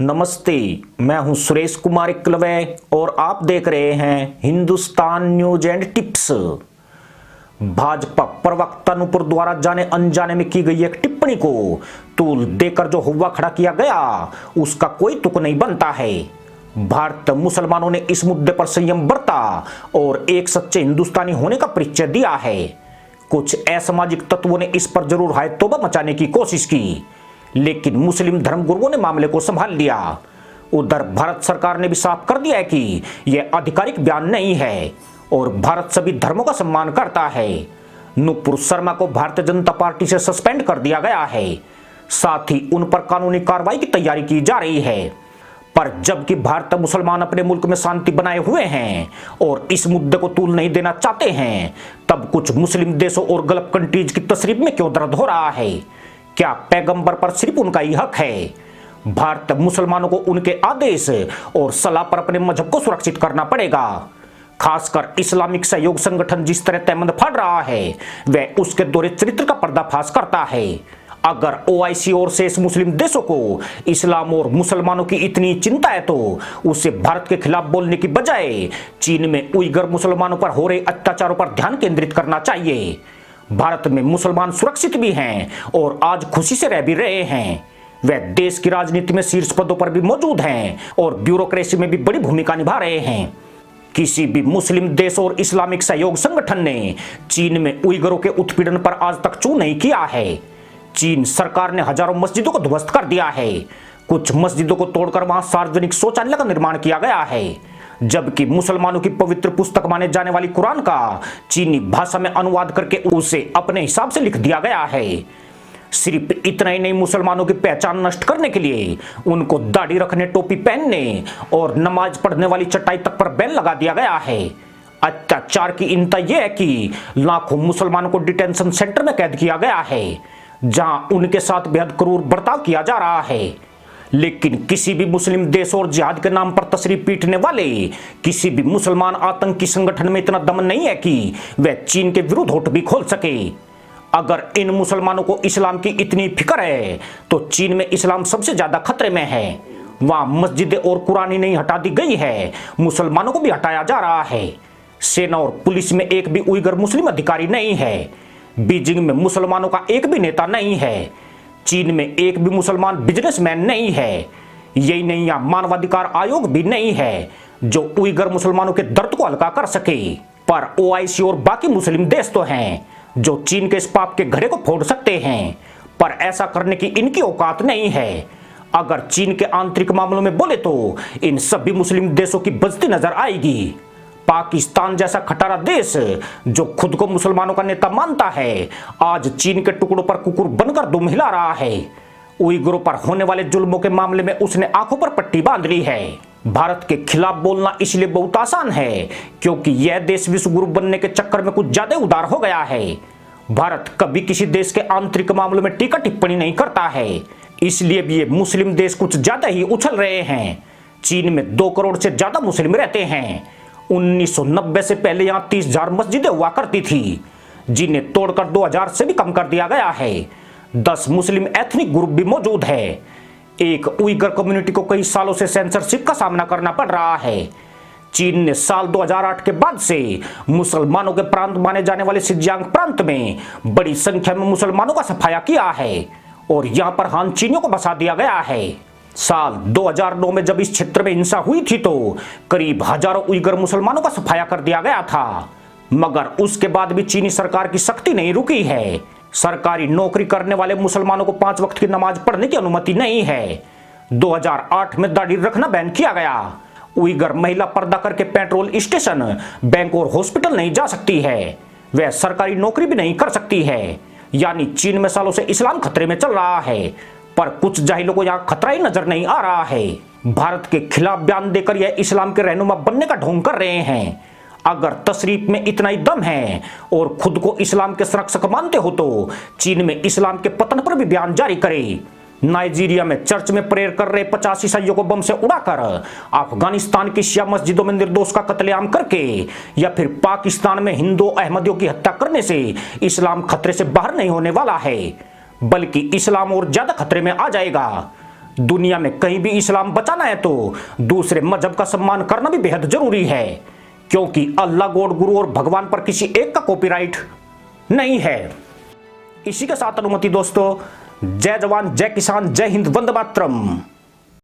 नमस्ते, मैं हूं सुरेश कुमार इकलवे और आप देख रहे हैं Hindustan news and tips. Bhajpa प्रवक्ता नुपुर द्वारा जाने अनजाने में की गई एक टिप्पणी को तूल देकर जो हुआ खड़ा किया गया उसका कोई तुक नहीं बनता है। भारत मुसलमानों ने इस मुद्दे पर संयम बरता और एक सच्चे हिंदुस्तानी होने का परिचय दिया है। कुछ असामाजिक तत्वों ने इस पर जरूर हाय तौबा मचाने की कोशिश की, लेकिन मुस्लिम धर्मगुरुओं ने मामले को संभाल लिया। उधर भारत सरकार ने भी साफ कर दिया है कि यह आधिकारिक बयान नहीं है और भारत सभी धर्मों का सम्मान करता है। नुपुर शर्मा को भारतीय जनता पार्टी से सस्पेंड कर दिया गया है, साथ ही उन पर कानूनी कार्रवाई की तैयारी की जा रही है। पर जबकि भारत मुसलमान अपने मुल्क में शांति बनाए हुए हैं और इस मुद्दे को तूल नहीं देना चाहते हैं, तब कुछ मुस्लिम देशों और गल्फ कंट्रीज की तशरीफ में क्यों दर्द हो रहा है? क्या पैगंबर पर सिर्फ उनका ही हक है? भारत मुसलमानों को उनके आदेश और सलाह पर अपने मजहब को सुरक्षित करना पड़ेगा। खासकर इस्लामिक सहयोग संगठन जिस तरह तहमंद फाड़ रहा है वह उसके दोहरे चरित्र का पर्दाफाश करता है। अगर ओआईसी और शेष मुस्लिम देशों को इस्लाम और मुसलमानों की इतनी चिंता है तो उसे भारत के खिलाफ बोलने की बजाय चीन में उइगर मुसलमानों पर हो रहे अत्याचारों पर ध्यान केंद्रित करना चाहिए। भारत में मुसलमान सुरक्षित भी हैं और आज खुशी से रह भी रहे हैं। वे देश की राजनीति में शीर्ष पदों पर भी मौजूद हैं और ब्यूरोक्रेसी में भी बड़ी भूमिका निभा रहे हैं। किसी भी मुस्लिम देश और इस्लामिक सहयोग संगठन ने चीन में उइगरों के उत्पीड़न पर आज तक चू नहीं किया है। चीन सरकार ने हजारों मस्जिदों को ध्वस्त कर दिया है। कुछ मस्जिदों को तोड़कर वहां सार्वजनिक शौचालय का निर्माण किया गया है, जबकि मुसलमानों की पवित्र पुस्तक माने जाने वाली कुरान का चीनी भाषा में अनुवाद करके उसे अपने हिसाब से लिख दिया गया है। सिर्फ इतना ही नहीं, मुसलमानों की पहचान नष्ट करने के लिए उनको दाढ़ी रखने, टोपी पहनने और नमाज पढ़ने वाली चटाई तक पर बैन लगा दिया गया है। अत्याचार की इंतहा यह है कि लाखों मुसलमानों को डिटेंशन सेंटर में कैद किया गया है, जहां उनके साथ बेहद क्रूर बर्ताव किया जा रहा है। लेकिन किसी भी मुस्लिम देश और जिहाद के नाम पर तशरीफ पीटने वाले किसी भी मुसलमान आतंकी संगठन में इतना दम नहीं है कि वह चीन के विरुद्ध होठ भी खोल सके। अगर इन मुसलमानों को इस्लाम की इतनी फिक्र है तो चीन में इस्लाम सबसे ज्यादा खतरे में है। वहां मस्जिदें और कुरान ही नहीं हटा दी गई है, मुसलमानों को भी हटाया जा रहा है। सेना और पुलिस में एक भी उइगर मुस्लिम अधिकारी नहीं है। बीजिंग में मुसलमानों का एक भी नेता नहीं है। चीन में एक भी मुसलमान बिजनेसमैन नहीं है। यही नहीं, यहां मानवाधिकार आयोग भी नहीं है जो उइगर मुसलमानों के दर्द को हल्का कर सके। पर ओआईसी और बाकी मुस्लिम देश तो हैं जो चीन के इस पाप के घड़े को फोड़ सकते हैं, पर ऐसा करने की इनकी औकात नहीं है। अगर चीन के आंतरिक मामलों में बोले तो इन सभी मुस्लिम देशों की बजती नजर आएगी। पाकिस्तान जैसा खटारा देश जो खुद को मुसलमानों का नेता मानता है, आज चीन के टुकड़ों पर कुकुर बनकर दुम हिला रहा है। उइगरों पर होने वाले जुल्मों के मामले में उसने आंखों पर पट्टी बांध ली है। भारत के खिलाफ बोलना इसलिए बहुत आसान है क्योंकि यह देश विश्व गुरु बनने के चक्कर में कुछ ज्यादा उदार हो गया है। भारत कभी किसी देश के आंतरिक मामलों में टीका टिप्पणी नहीं करता है, इसलिए भी ये मुस्लिम देश कुछ ज्यादा ही उछल रहे हैं। चीन में 2 करोड़ से ज्यादा मुस्लिम रहते हैं। 1990 से पहले यहाँ 30,000 मस्जिदें हुआ करती थी, जिन्हें तोड़कर 2000 से भी कम कर दिया गया है। 10 मुस्लिम एथनिक ग्रुप भी मौजूद है। एक उइगर कम्युनिटी को कई सालों से सेंसरशिप का सामना करना पड़ रहा है। चीन ने साल 2008 के बाद से मुसलमानों के प्रांत माने जाने वाले सिंजियांग प्रांत में बड़ी संख्या में मुसलमानों का सफाया किया है और यहाँ पर हान चीनियों को बसा दिया गया है। साल 2009 में जब इस क्षेत्र में हिंसा हुई थी तो करीब हजारों उइगर मुसलमानों का सफाया कर दिया गया था, मगर उसके बाद भी चीनी सरकार की सख्ती नहीं रुकी है। सरकारी नौकरी करने वाले मुसलमानों को 5 वक्त की नमाज पढ़ने की अनुमति नहीं है। 2008 में दाढ़ी रखना बैन किया गया। उइगर महिला पर्दा करके पेट्रोल स्टेशन, बैंक और हॉस्पिटल नहीं जा सकती है। वह सरकारी नौकरी भी नहीं कर सकती है। यानी चीन में सालों से इस्लाम खतरे में चल रहा है, पर कुछ जाहिलों को यहाँ खतरा ही नजर नहीं आ रहा है। भारत के खिलाफ बयान देकर यह इस्लाम के रहनुमा बनने का ढोंग कर रहे हैं। अगर तशरीफ में इतना ही दम है और खुद को इस्लाम के संरक्षक मानते हो तो चीन में इस्लाम के पतन पर भी बयान जारी करे। नाइजीरिया में चर्च में प्रेयर कर रहे 50 ईसाइयों को बम से उड़ाकर, अफगानिस्तान की शिया मस्जिदों में निर्दोष का कत्लेआम करके, या फिर पाकिस्तान में हिंदू अहमदियों की हत्या करने से इस्लाम खतरे से बाहर नहीं होने वाला है, बल्कि इस्लाम और ज्यादा खतरे में आ जाएगा। दुनिया में कहीं भी इस्लाम बचाना है तो दूसरे मजहब का सम्मान करना भी बेहद जरूरी है, क्योंकि अल्लाह, गॉड, गुरु और भगवान पर किसी एक का कॉपीराइट नहीं है। इसी के साथ अनुमति दोस्तों, जय जवान, जय किसान, जय हिंद, वंदे मातरम।